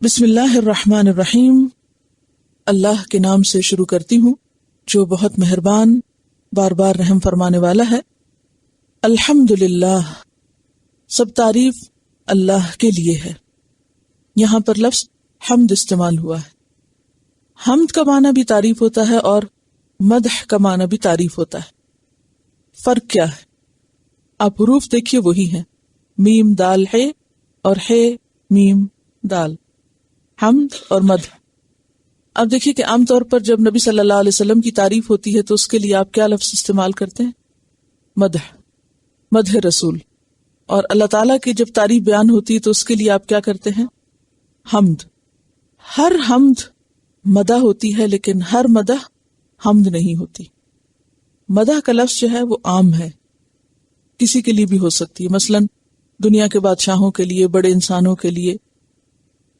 بسم اللہ الرحمن الرحیم. اللہ کے نام سے شروع کرتی ہوں جو بہت مہربان بار بار رحم فرمانے والا ہے. الحمدللہ، سب تعریف اللہ کے لیے ہے. یہاں پر لفظ حمد استعمال ہوا ہے. حمد کا معنی بھی تعریف ہوتا ہے اور مدح کا معنی بھی تعریف ہوتا ہے. فرق کیا ہے؟ آپ حروف دیکھیے وہی ہیں، میم دال ہے اور ہے میم دال، حمد اور مدح. اب دیکھیے کہ عام طور پر جب نبی صلی اللہ علیہ وسلم کی تعریف ہوتی ہے تو اس کے لیے آپ کیا لفظ استعمال کرتے ہیں؟ مدح، مدح رسول. اور اللہ تعالیٰ کی جب تعریف بیان ہوتی ہے تو اس کے لیے آپ کیا کرتے ہیں؟ حمد. ہر حمد مدح ہوتی ہے لیکن ہر مدح حمد نہیں ہوتی. مدح کا لفظ جو ہے وہ عام ہے، کسی کے لیے بھی ہو سکتی ہے، مثلا دنیا کے بادشاہوں کے لیے، بڑے انسانوں کے لیے.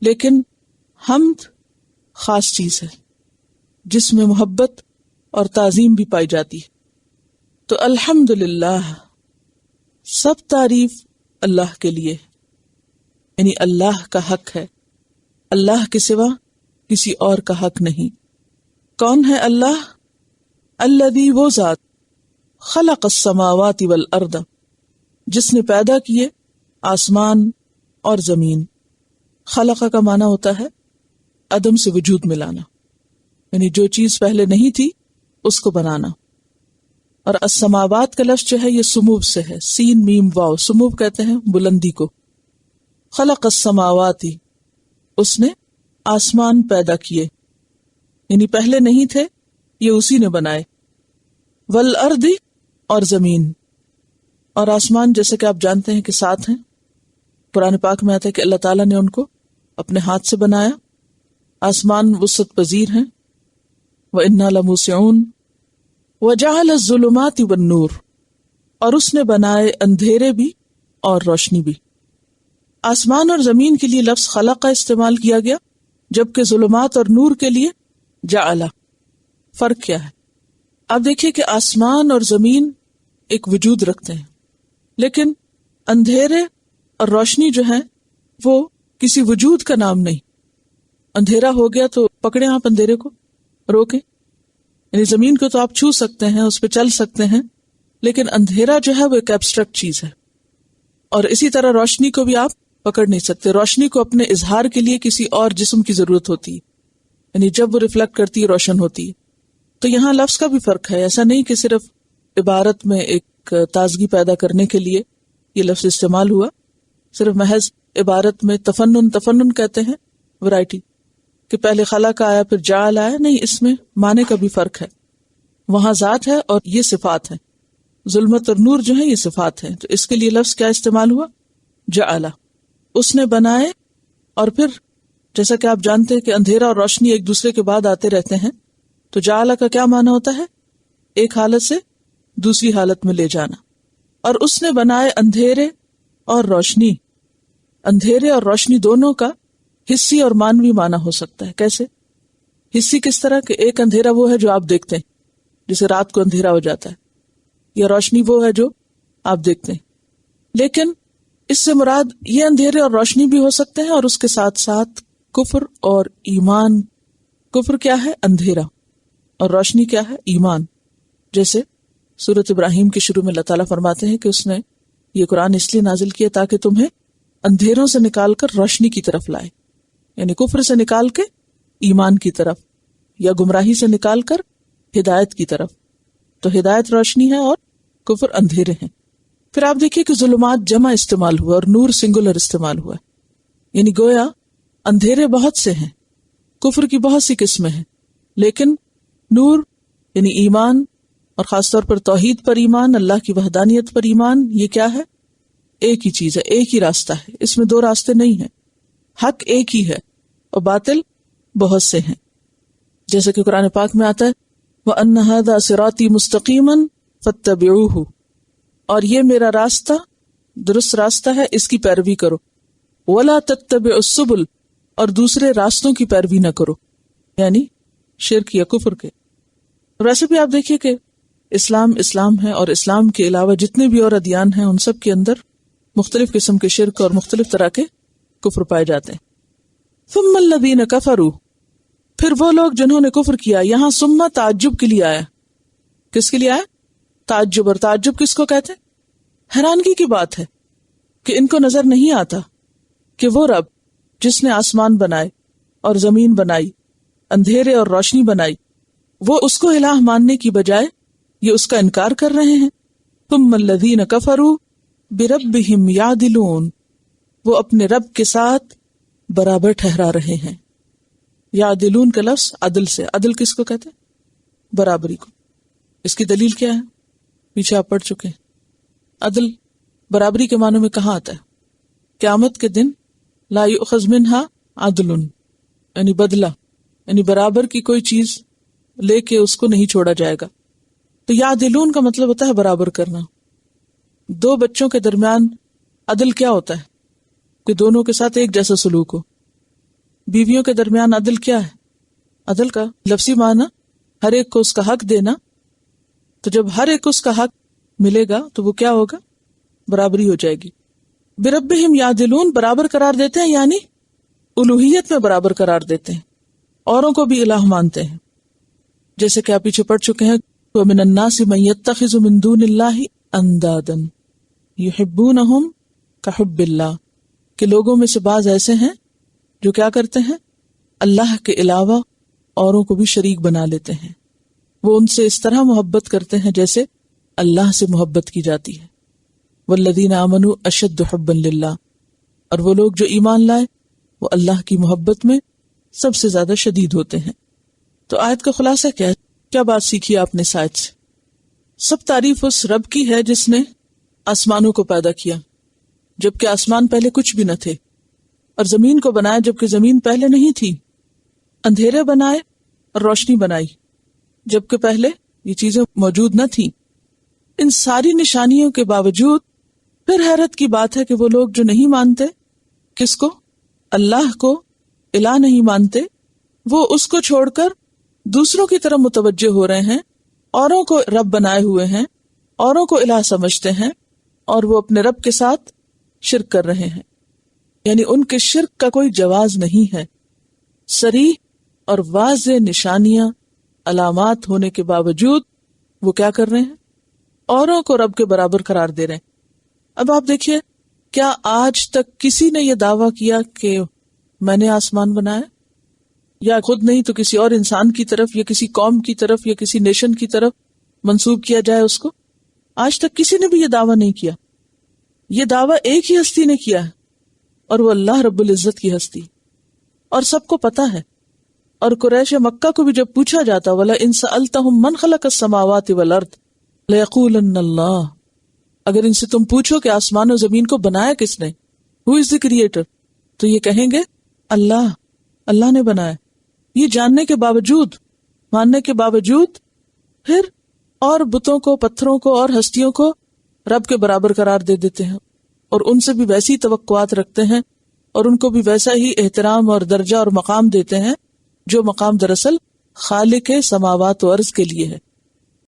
لیکن حمد خاص چیز ہے جس میں محبت اور تعظیم بھی پائی جاتی ہے. تو الحمدللہ، سب تعریف اللہ کے لیے، یعنی اللہ کا حق ہے. اللہ کے سوا کسی اور کا حق نہیں. کون ہے اللہ؟ الذی، وہ ذات، خلق السماوات والارض، جس نے پیدا کیے آسمان اور زمین. خلق کا معنی ہوتا ہے عدم سے وجود میں لانا، یعنی جو چیز پہلے نہیں تھی اس کو بنانا. اور السماوات کا لفظ جو ہے یہ سمو سے ہے، سین میم واو، سمو کہتے ہیں بلندی کو. خلق السماوات، اس نے آسمان پیدا کیے، یعنی پہلے نہیں تھے، یہ اسی نے بنائے. والارض، اور زمین. اور آسمان جیسے کہ آپ جانتے ہیں کہ 7 ہیں. قرآن پاک میں آتا ہے کہ اللہ تعالیٰ نے ان کو اپنے ہاتھ سے بنایا. آسمان وسعت پذیر ہیں. وَإِنَّا لَمُوسِعُونَ وَجَعَلَ الظُّلُمَاتِ وَالنُّورَ، اور اس نے بنائے اندھیرے بھی اور روشنی بھی. آسمان اور زمین کے لیے لفظ خلق کا استعمال کیا گیا، جبکہ ظلمات اور نور کے لیے جعل. فرق کیا ہے؟ اب دیکھیے کہ آسمان اور زمین ایک وجود رکھتے ہیں، لیکن اندھیرے اور روشنی جو ہے وہ کسی وجود کا نام نہیں. اندھیرا ہو گیا تو پکڑیں آپ اندھیرے کو، روکیں. یعنی زمین کو تو آپ چھو سکتے ہیں، اس پہ چل سکتے ہیں، لیکن اندھیرا جو ہے وہ ایک ایبسٹریکٹ چیز ہے. اور اسی طرح روشنی کو بھی آپ پکڑ نہیں سکتے. روشنی کو اپنے اظہار کے لیے کسی اور جسم کی ضرورت ہوتی ہے، یعنی جب وہ ریفلیکٹ کرتی ہے روشن ہوتی ہے. تو یہاں لفظ کا بھی فرق ہے. ایسا نہیں کہ صرف عبارت میں ایک تازگی پیدا کرنے کے لیے یہ لفظ استعمال ہوا، صرف محض عبارت میں تفنن کہتے ہیں ورائٹی، کہ پہلے خلق آیا پھر جعل آیا. نہیں، اس میں معنی کا بھی فرق ہے. وہاں ذات ہے اور یہ صفات ہیں. ظلمت اور نور جو ہیں یہ صفات ہیں، تو اس کے لیے لفظ کیا استعمال ہوا؟ جعل. اس نے بنائے. اور پھر جیسا کہ آپ جانتے ہیں کہ اندھیرا اور روشنی ایک دوسرے کے بعد آتے رہتے ہیں، تو جعل کا کیا معنی ہوتا ہے؟ ایک حالت سے دوسری حالت میں لے جانا. اور اس نے بنائے اندھیرے اور روشنی. اندھیرے اور روشنی دونوں کا حصی اور معنوی معنی ہو سکتا ہے. کیسے؟ حصی کس طرح کہ ایک اندھیرا وہ ہے جو آپ دیکھتے ہیں، جیسے رات کو اندھیرا ہو جاتا ہے، یا روشنی وہ ہے جو آپ دیکھتے ہیں. لیکن اس سے مراد یہ اندھیرے اور روشنی بھی ہو سکتے ہیں، اور اس کے ساتھ ساتھ کفر اور ایمان. کفر کیا ہے؟ اندھیرا. اور روشنی کیا ہے؟ ایمان. جیسے سورۃ ابراہیم کے شروع میں اللہ تعالیٰ فرماتے ہیں کہ اس نے یہ قرآن اس لیے نازل کیا تاکہ تمہیں اندھیروں سے نکال کر روشنی کی طرف لائے، یعنی کفر سے نکال کے ایمان کی طرف، یا گمراہی سے نکال کر ہدایت کی طرف. تو ہدایت روشنی ہے اور کفر اندھیرے ہیں. پھر آپ دیکھیے کہ ظلمات جمع استعمال ہوا اور نور سنگولر استعمال ہوا، یعنی گویا اندھیرے بہت سے ہیں، کفر کی بہت سی قسمیں ہیں، لیکن نور یعنی ایمان، اور خاص طور پر توحید پر ایمان، اللہ کی وحدانیت پر ایمان، یہ کیا ہے؟ ایک ہی چیز ہے، ایک ہی راستہ ہے. اس میں 2 راستے نہیں ہیں. حق ایک ہی ہے اور باطل بہت سے ہیں. جیسے کہ قرآن پاک میں آتا ہے وَأَنَّ هَذَا صِرَاطِي مُسْتَقِيمًا فَاتَّبِعُوهُ، اور یہ میرا راستہ درست راستہ ہے، اس کی پیروی کرو. وَلَا تَتَّبِعُوا السُّبُلَ، اور دوسرے راستوں کی پیروی نہ کرو، یعنی شرک یا کفر کے. ویسے بھی آپ دیکھیے کہ اسلام ہے، اور اسلام کے علاوہ جتنے بھی اور ادیان ہیں ان سب کے اندر مختلف قسم کے شرک اور مختلف طرح کے کفر پائے جاتے ہیں. ثم الذین کفروا، پھر وہ لوگ جنہوں نے کفر کیا. یہاں ثم تعجب کے لیے آیا. کس کے لیے آیا؟ تعجب. اور تعجب کس کو کہتے ہیں؟ حیرانگی کی بات ہے کہ ان کو نظر نہیں آتا کہ وہ رب جس نے آسمان بنائے اور زمین بنائی، اندھیرے اور روشنی بنائی، وہ اس کو الہ ماننے کی بجائے یہ اس کا انکار کر رہے ہیں. ثم الذین کفروا بربہم یعدلون، وہ اپنے رب کے ساتھ برابر ٹھہرا رہے ہیں. یعدلون کا لفظ عدل سے، عدل کس کو کہتے ہیں؟ برابری کو. اس کی دلیل کیا ہے؟ پیچھے آپ پڑھ چکے ہیں. عدل برابری کے معنوں میں کہاں آتا ہے؟ قیامت کے دن لا یؤخذ منہا عدل، یعنی بدلہ، یعنی برابر کی کوئی چیز لے کے اس کو نہیں چھوڑا جائے گا. تو یعدلون کا مطلب ہوتا ہے برابر کرنا. دو بچوں کے درمیان عدل کیا ہوتا ہے؟ کہ دونوں کے ساتھ ایک جیسا سلوک ہو. بیویوں کے درمیان عدل کیا ہے؟ عدل کا لفظی معنی ہر ایک کو اس کا حق دینا. تو جب ہر ایک کو اس کا حق ملے گا تو وہ کیا ہوگا؟ برابری ہو جائے گی. بربہم یعدلون، برابر قرار دیتے ہیں، یعنی الوہیت میں برابر قرار دیتے ہیں، اوروں کو بھی الہ مانتے ہیں. جیسے کہ آپ پیچھے پڑھ چکے ہیں وَمِنَ النَّاسِ مَن يَتَّخِذُ مِن دُونِ اللَّهِ أَندَادًا يُحِبُّونَهُمْ كَحُبِّ اللَّهِ، کہ لوگوں میں سے بعض ایسے ہیں جو کیا کرتے ہیں؟ اللہ کے علاوہ اوروں کو بھی شریک بنا لیتے ہیں. وہ ان سے اس طرح محبت کرتے ہیں جیسے اللہ سے محبت کی جاتی ہے. والذین آمنوا اشد حبا للہ، اور وہ لوگ جو ایمان لائے وہ اللہ کی محبت میں سب سے زیادہ شدید ہوتے ہیں. تو آیت کا خلاصہ کیا ہے؟ کیا بات سیکھی آپ نے اس آیت سے؟ سب تعریف اس رب کی ہے جس نے آسمانوں کو پیدا کیا جبکہ آسمان پہلے کچھ بھی نہ تھے، اور زمین کو بنایا جبکہ زمین پہلے نہیں تھی، اندھیرے بنائے اور روشنی بنائی جبکہ پہلے یہ چیزیں موجود نہ تھیں. ان ساری نشانیوں کے باوجود پھر حیرت کی بات ہے کہ وہ لوگ جو نہیں مانتے، کس کو؟ اللہ کو الہ نہیں مانتے، وہ اس کو چھوڑ کر دوسروں کی طرف متوجہ ہو رہے ہیں، اوروں کو رب بنائے ہوئے ہیں، اوروں کو الہ سمجھتے ہیں، اور وہ اپنے رب کے ساتھ شرک کر رہے ہیں. یعنی ان کے شرک کا کوئی جواز نہیں ہے. صریح اور واضح نشانیاں، علامات ہونے کے باوجود وہ کیا کر رہے ہیں؟ اوروں کو رب کے برابر قرار دے رہے ہیں. اب آپ دیکھیے، کیا آج تک کسی نے یہ دعویٰ کیا کہ میں نے آسمان بنایا؟ یا خود نہیں تو کسی اور انسان کی طرف یا کسی قوم کی طرف یا کسی نیشن کی طرف منسوب کیا جائے اس کو؟ آج تک کسی نے بھی یہ دعویٰ نہیں کیا. یہ دعویٰ ایک ہی ہستی نے کیا ہے، اور وہ اللہ رب العزت کی ہستی، اور سب کو پتا ہے. اور قریش مکہ کو بھی جب پوچھا جاتا وَلَئِن سَأَلْتَهُمْ مَنْ خَلَقَ السَّمَاوَاتِ وَالْأَرْضِ لَيَقُولَنَّ اللَّهُ، اگر ان سے تم پوچھو کہ آسمان و زمین کو بنایا کس نے، ہو از دی کریٹر، تو یہ کہیں گے اللہ، اللہ نے بنایا. یہ جاننے کے باوجود، ماننے کے باوجود پھر اور بتوں کو، پتھروں کو اور ہستیوں کو رب کے برابر قرار دے دیتے ہیں، اور ان سے بھی ویسی توقعات رکھتے ہیں، اور ان کو بھی ویسا ہی احترام اور درجہ اور مقام دیتے ہیں جو مقام دراصل خالق سماوات و ارض کے لیے ہے.